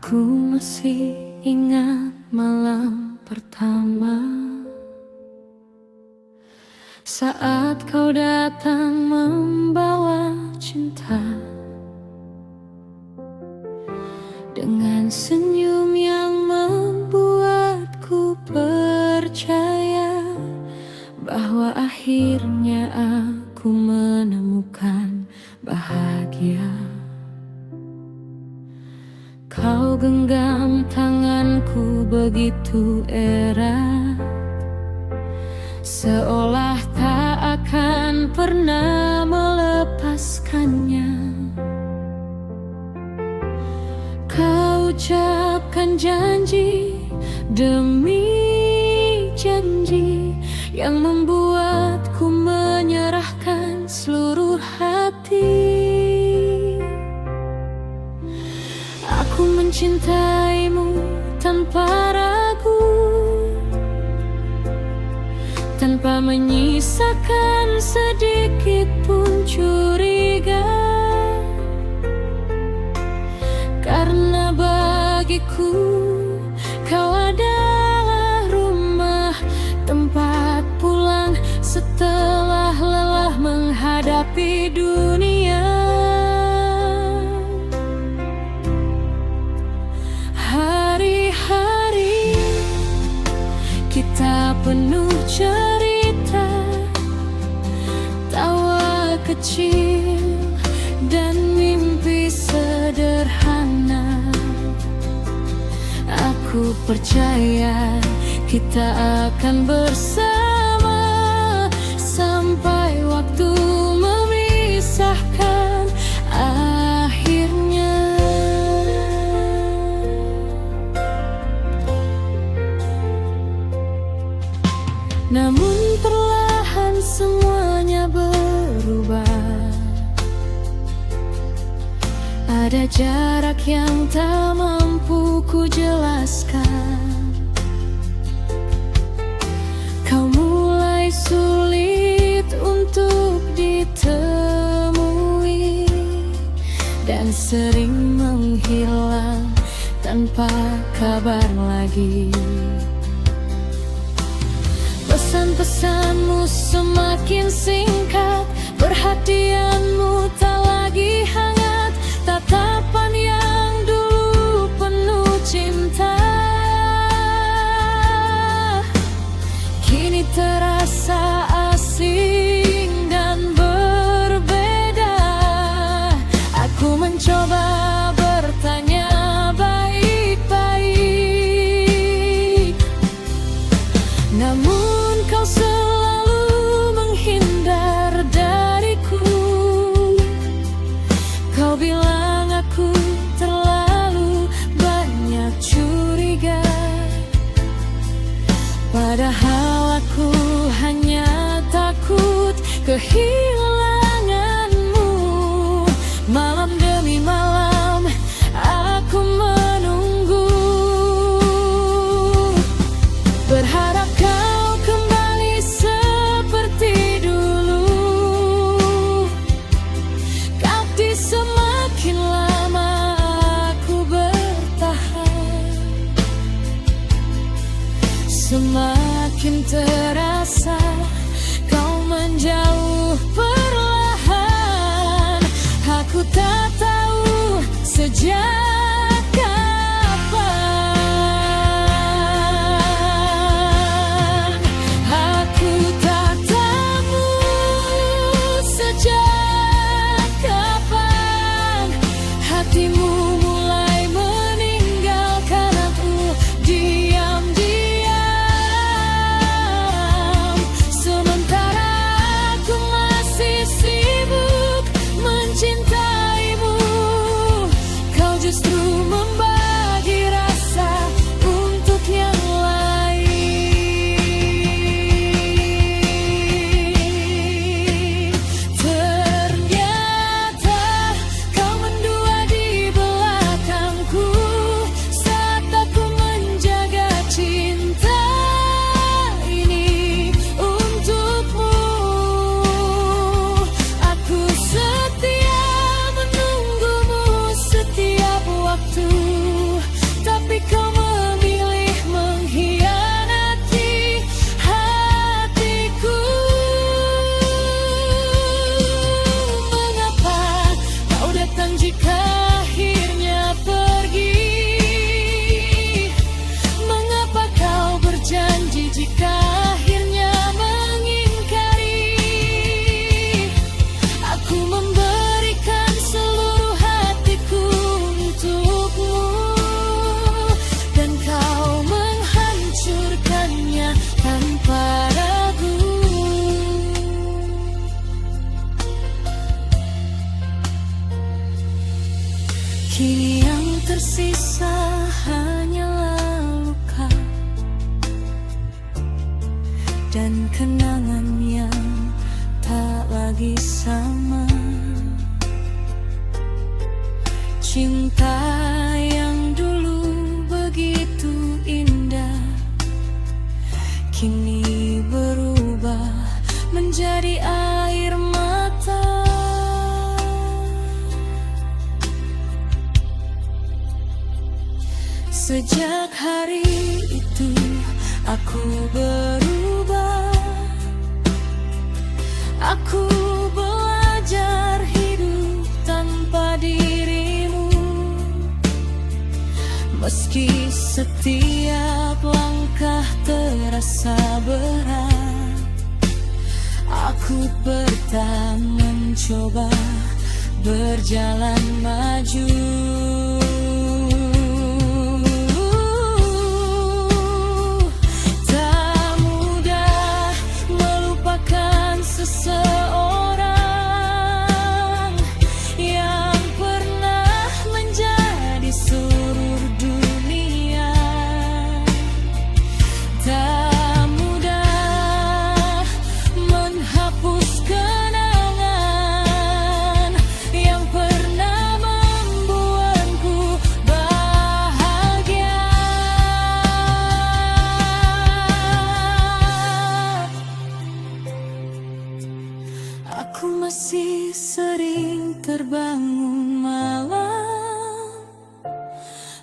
Aku masih ingat malam pertama saat kau datang membawa cinta, dengan senyum yang membuatku percaya bahwa akhirnya aku menemukan bahagia. Kau genggam tanganku begitu erat, seolah tak akan pernah melepaskannya. Kau ucapkan janji demi janji yang membuatku menyerahkan seluruh hati. Aku mencintaimu tanpa ragu, tanpa menyisakan sedikit pun curiga, karena bagiku kau adalah rumah, tempat pulang setelah lelah menghadapi dunia. Hari-hari kita penuh cerita, tawa kecil dan mimpi sederhana. Aku percaya kita akan bersama sampai waktu memisahkan akhirnya. Namun perlahan semuanya berubah. Ada jarak yang tak mampu ku jelaskan. Kau mulai sulit untuk ditemui dan sering menghilang tanpa kabar lagi. Pesan-pesanmu semakin singkat, perhatianmu tak lagi hangat, tatapan yang dulu penuh cinta kini terasa asing dan berbeda. Aku mencoba bertanya baik-baik, namun kau selalu menghindar dariku. Kau bilang aku terlalu banyak curiga, padahal aku hanya takut kehilanganmu. Malam demi malam aku menunggu, berharap kau kembali seperti dulu. Tapi semakin lama aku bertahan, semakin terasa kau menjauh perlahan. Aku tak tahu sejak kapan. Aku tak tahu sejak kapan hatimu mulai meninggalkan aku diam-diam. Sementara aku masih sibuk mencintaimu, kau justru datang jika akhirnya pergi? Mengapa kau berjanji jika akhirnya mengingkari? Aku memberikan seluruh hatiku untukmu, dan kau menghancurkannya tanpa ragu. Kini yang tersisa hanyalah luka dan kenangan yang tak lagi sama. Cinta yang dulu begitu indah kini berubah menjadi air mata. Sejak hari itu aku berubah. Aku belajar hidup tanpa dirimu. Meski setiap langkah terasa berat, aku bertahan mencoba berjalan maju. Seseorang yang pernah menjadi seluruh dunia tak mudah menghapus kenangan yang pernah membuatku bahagia. Aku masih sering terbangun malam,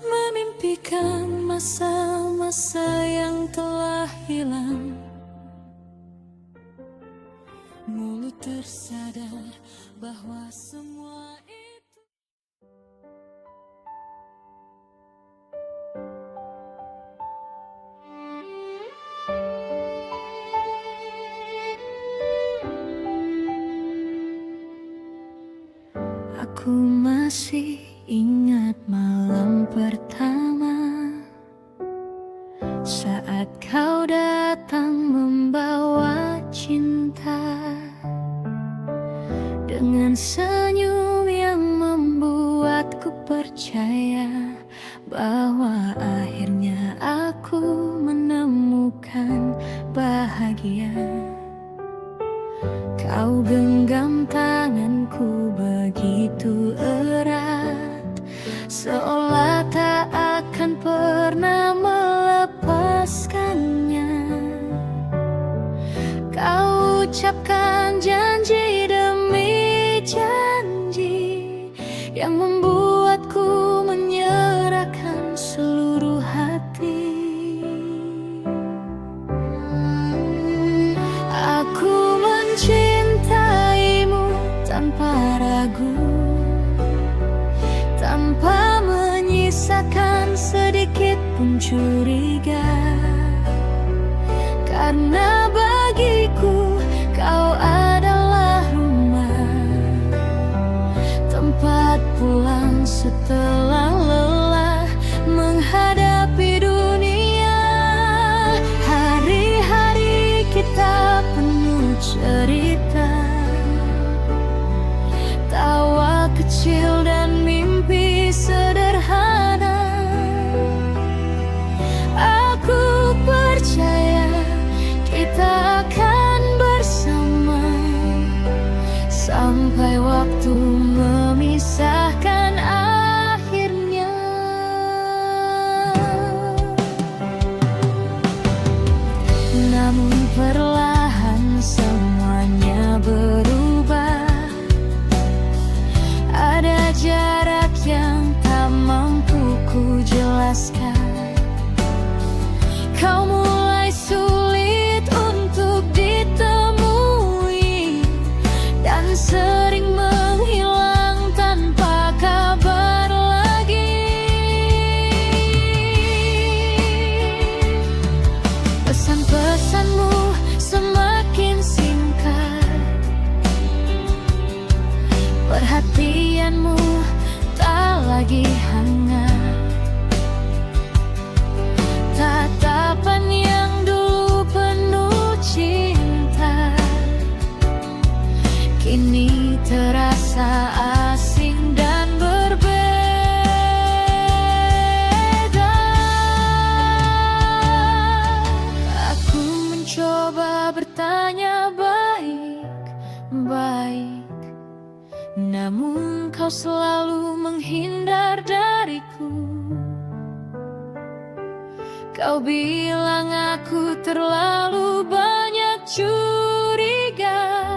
memimpikan masa-masa yang telah hilang. Mulut tersadar bahwa semua itu Aku masih ingat malam pertama saat kau datang membawa cinta, dengan senyum yang membuatku percaya bahwa akhirnya aku menemukan bahagia. Kau genggam tanganku begitu erat, seolah tak akan pernah melepaskannya. Kau ucapkan janji demi janji yang membuatku menyerahkan seluruh hati. Aku mencintaimu tanpa ragu, tanpa menyisakan sedikit pun curiga. Karena bagiku kau adalah rumah, tempat pulang setelah lelah menghadapi dunia. Hari-hari kita penuh cerita, tawa kecil dan mimpi sederhana. Aku percaya kita akan bersama sampai waktu memisahkan akhirnya. Namun perlahan semuanya berubah. Ada jarak yang tak mampu ku jelaskan. Kau mulai sulit untuk ditemui dan sering menghilang tanpa kau selalu menghindar dariku. Kau bilang aku terlalu banyak curiga,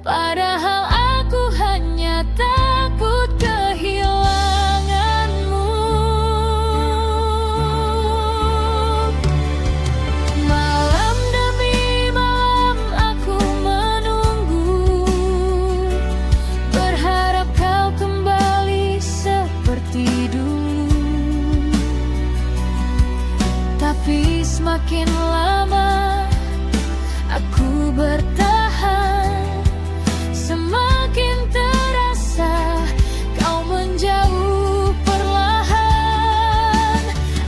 padahal aku hanya takut kehilanganmu. Malam demi malam aku menunggu, berharap kau kembali seperti dulu. Tapi semakin lama aku bertahan, semakin terasa kau menjauh perlahan.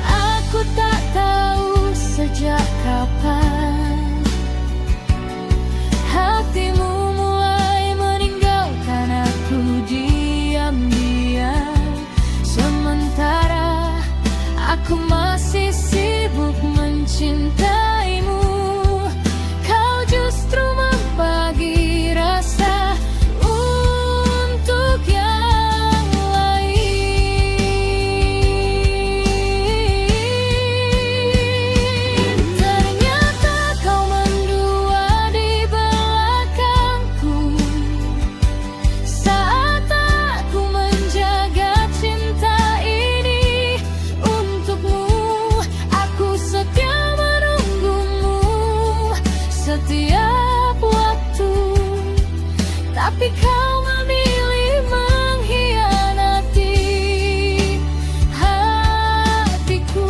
Aku tak tahu sejak kapan hatimu mulai meninggalkan aku diam-diam, sementara aku masih sibuk mencintaimu. Kau justru membagi rasa untuk yang lain. Ternyata kau mendua di belakangku saat aku menjaga cinta ini untukmu. Aku setia menunggumu setiap waktu, tapi kau memilih mengkhianati hatiku.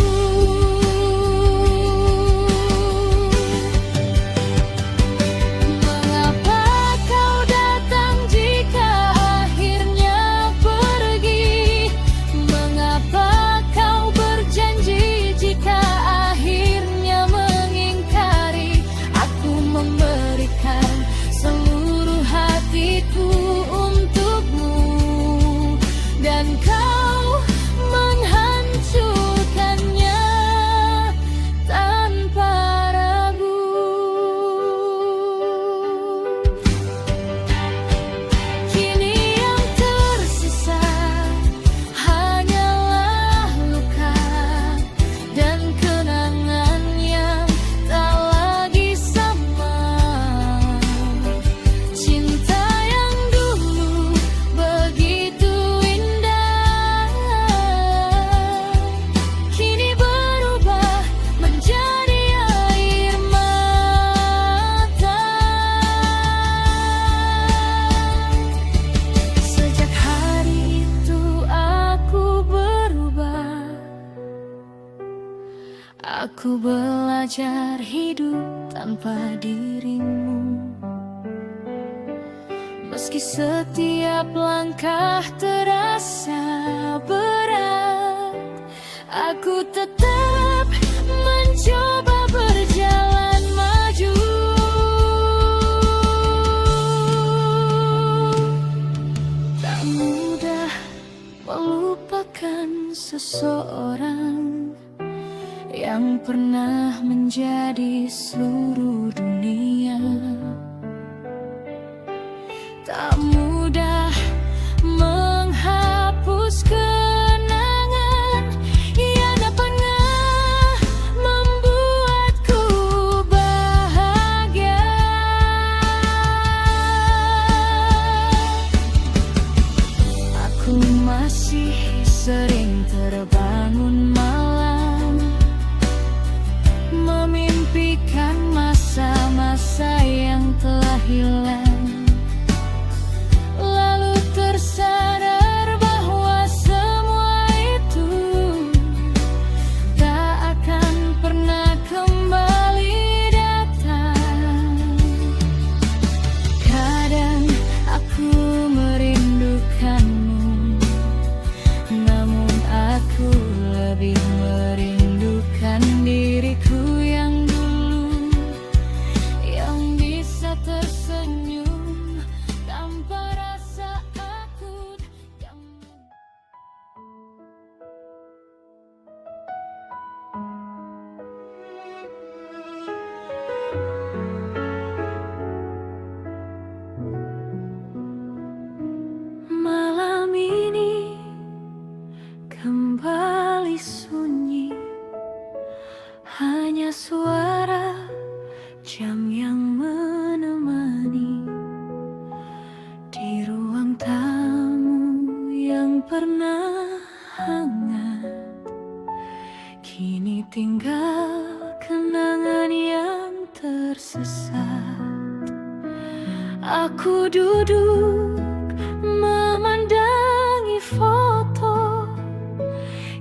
Mengapa kau datang jika akhirnya pergi? Mengapa kau berjanji jika akhirnya mengingkari? Aku memberikan seluruh hatiku untukmu, dan kau menghancurkannya tanpa ragu. Kini yang tersisa hanyalah luka dan kenangan yang tak lagi sama. Cinta yang dulu begitu indah kini berubah menjadi air mata. Sejak hari itu aku berubah. Aku belajar hidup tanpa dirimu. Meski setiap langkah terasa berat, aku tetap mencoba berjalan maju. Tak mudah melupakan seseorang yang pernah menjadi seluruh dunia. Tak mudah menghapus kenangan yang tak pernah membuatku bahagia. Aku masih sering terbangun malam, memimpikan masa-masa yang telah hilang. Lalu tersadar bahwa semua itu tak akan pernah kembali datang. Kadang aku merindukanmu, namun aku lebih merindukan diriku yang dulu, yang bisa tersenyum pernah hangat, kini tinggal kenangan yang tersesat. Aku duduk memandangi foto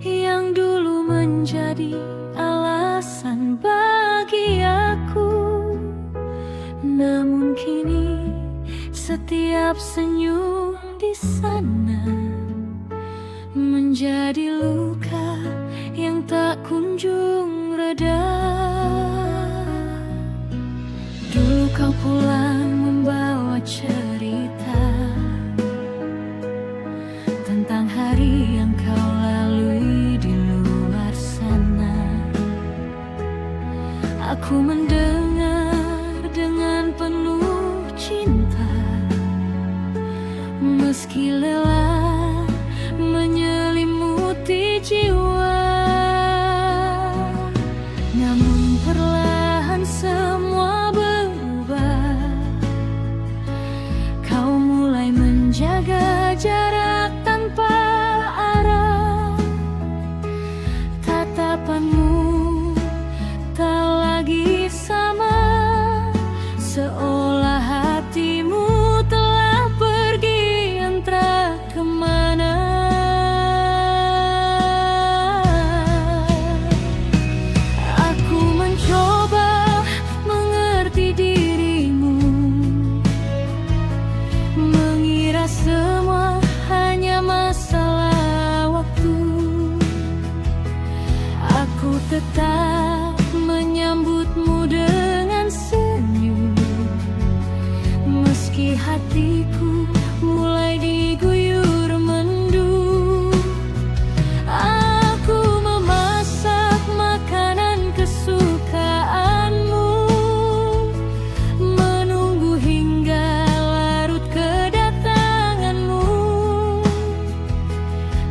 yang dulu menjadi alasan bagi aku. Namun kini setiap senyum di sana menjadi luka yang tak kunjung reda. Dulu kau pulang membawa cerita tentang hari yang kau lalui di luar sana. Aku mendengar dengan penuh cinta, meski lelah menyelimuti jiwa. Namun perlahan semua berubah. Kau mulai menjaga jarak tanpa arah. Tatapanmu tak lagi sama, seolah hatimu telah pergi entah kemana. Aku mencoba mengerti dirimu, mengira semua hanya masalah waktu. Aku tetap menyambutmu dengan senyum, meski hatiku mulai diguyur mendung. Aku memasak makanan kesukaanmu, menunggu hingga larut kedatanganmu.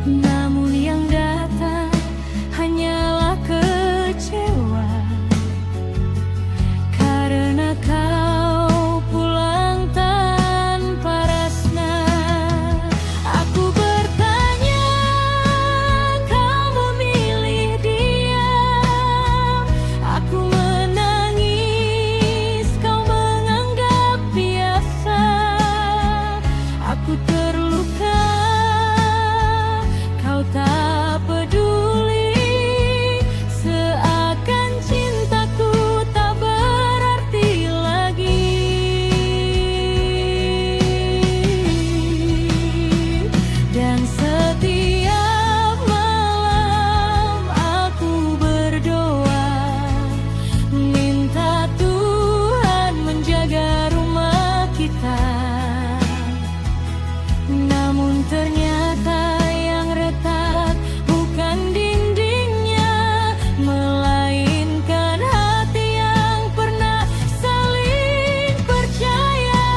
Namun yang datang hanyalah kecewa, karena kau pulang tanpa resna. Aku bertanya, kau memilih diam. Aku menangis, kau menganggap biasa. Aku terluka, kau tak peduli. Seakan cintaku tak berarti lagi. Dan setiap malam aku berdoa, minta Tuhan menjaga rumah kita. Namun ternyata yang retak bukan dindingnya, melainkan hati yang pernah saling percaya.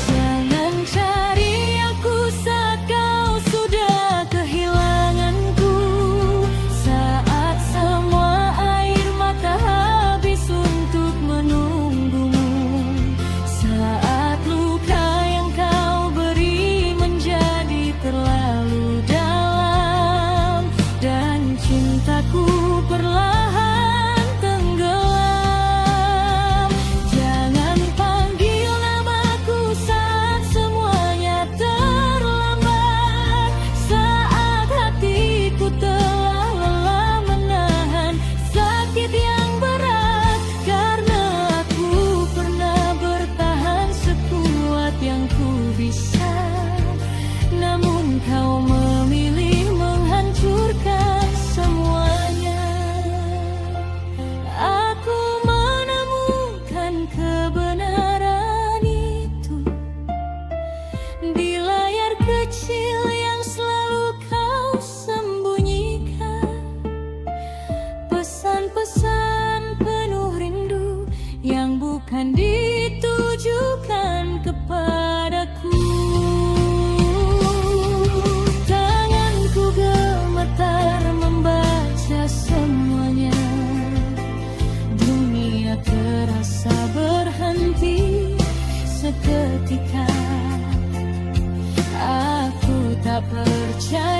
Jangan cari aku saat kau sudah kehilanganku, saat semua air mata habis untuk menunggumu, saat luka yang kau beri menjadi terlalu dalam, dan cintaku perlahan tenggelam. Jangan panggil namaku saat semuanya terlambat, saat hatiku telah lelah menahan sakit yang berat, karena aku pernah bertahan sekuat yang ku bisa. Namun kau memilih menghancurkan semuanya. Aku menemukan kebenaran itu di layar kecil yang selalu kau sembunyikan. Pesan-pesan penuh rindu yang bukan ditujukan kepadaku. Tanganku gemetar membaca semuanya. Dunia terasa berhenti seketika. percaya